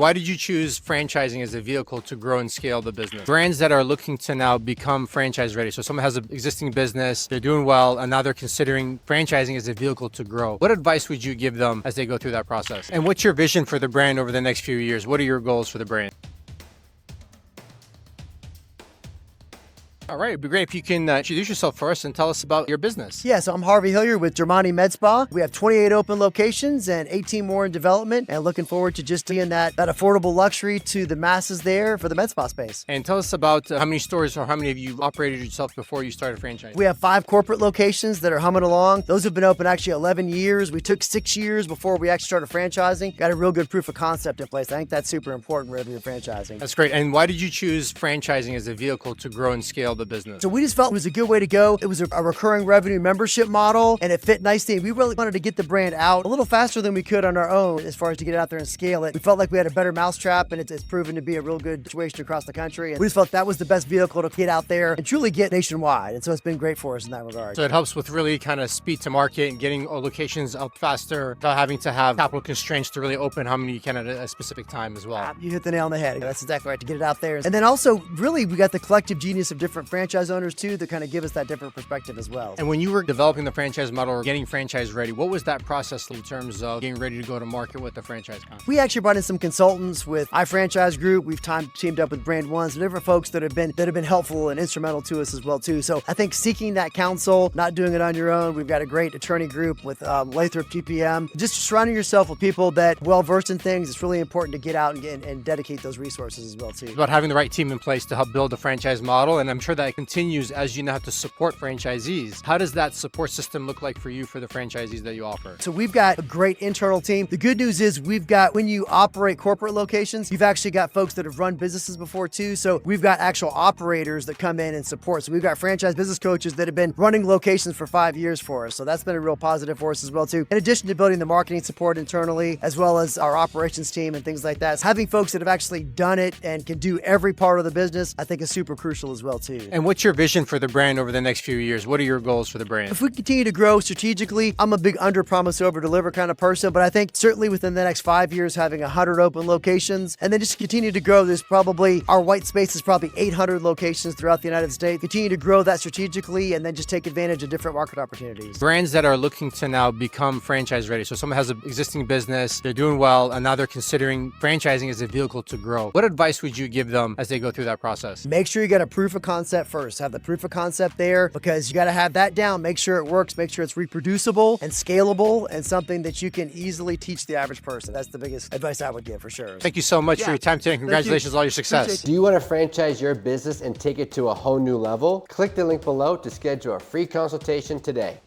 Why did you choose franchising as a vehicle to grow and scale the business? Brands that are looking to now become franchise ready. So someone has an existing business, they're doing well, and now they're considering franchising as a vehicle to grow. What advice would you give them as they go through that process? And what's your vision for the brand over the next few years? What are your goals for the brand? All right, it'd be great if you can introduce yourself first and tell us about your business. Yeah, so I'm Harvey Hillier with Dermani Med Spa. We have 28 open locations and 18 more in development, and looking forward to just being that affordable luxury to the masses there for the med spa space. And tell us about how many stores or how many of you operated yourself before you started franchising. We have 5 corporate locations that are humming along. Those have been open actually 11 years. We took 6 years before we actually started franchising. Got a real good proof of concept in place. I think that's super important wherever you're franchising. That's great. And why did you choose franchising as a vehicle to grow and scale the business? So we just felt it was a good way to go. It was a recurring revenue membership model, and it fit nicely. We really wanted to get the brand out a little faster than we could on our own as far as to get it out there and scale it. We felt like we had a better mousetrap, and it's proven to be a real good situation across the country. And we just felt that was the best vehicle to get out there and truly get nationwide. And so it's been great for us in that regard. So it helps with really kind of speed to market and getting locations up faster without having to have capital constraints to really open how many you can at a specific time as well. You hit the nail on the head. That's exactly right, to get it out there. And then also, really, we got the collective genius of different franchise owners too to kind of give us that different perspective as well. And when you were developing the franchise model or getting franchise ready, what was that process in terms of getting ready to go to market with the franchise concept? We actually brought in some consultants with iFranchise Group. We've teamed up with Brand One, some different folks that have been helpful and instrumental to us as well too. So I think seeking that counsel, not doing it on your own. We've got a great attorney group with Lathrop GPM. Just surrounding yourself with people that well versed in things. It's really important to get out and dedicate those resources as well too. It's about having the right team in place to help build a franchise model, and I'm sure that continues as you now have to support franchisees. How does that support system look like for you for the franchisees that you offer? So we've got a great internal team. The good news is when you operate corporate locations, you've actually got folks that have run businesses before too. So we've got actual operators that come in and support. So we've got franchise business coaches that have been running locations for 5 years for us. So that's been a real positive for us as well too. In addition to building the marketing support internally, as well as our operations team and things like that, so having folks that have actually done it and can do every part of the business, I think is super crucial as well too. And what's your vision for the brand over the next few years? What are your goals for the brand? If we continue to grow strategically, I'm a big under promise over deliver kind of person, but I think certainly within the next 5 years, having 100 open locations and then just continue to grow. There's probably, our white space is probably 800 locations throughout the United States. Continue to grow that strategically and then just take advantage of different market opportunities. Brands that are looking to now become franchise ready. So someone has an existing business, they're doing well, and now they're considering franchising as a vehicle to grow. What advice would you give them as they go through that process? Make sure you get a proof of concept first. Have the proof of concept there because you got to have that down. Make sure it works. Make sure it's reproducible and scalable and something that you can easily teach the average person. That's the biggest advice I would give for sure. Thank you so much for your time today. Congratulations on all your success. Do you want to franchise your business and take it to a whole new level? Click the link below to schedule a free consultation today.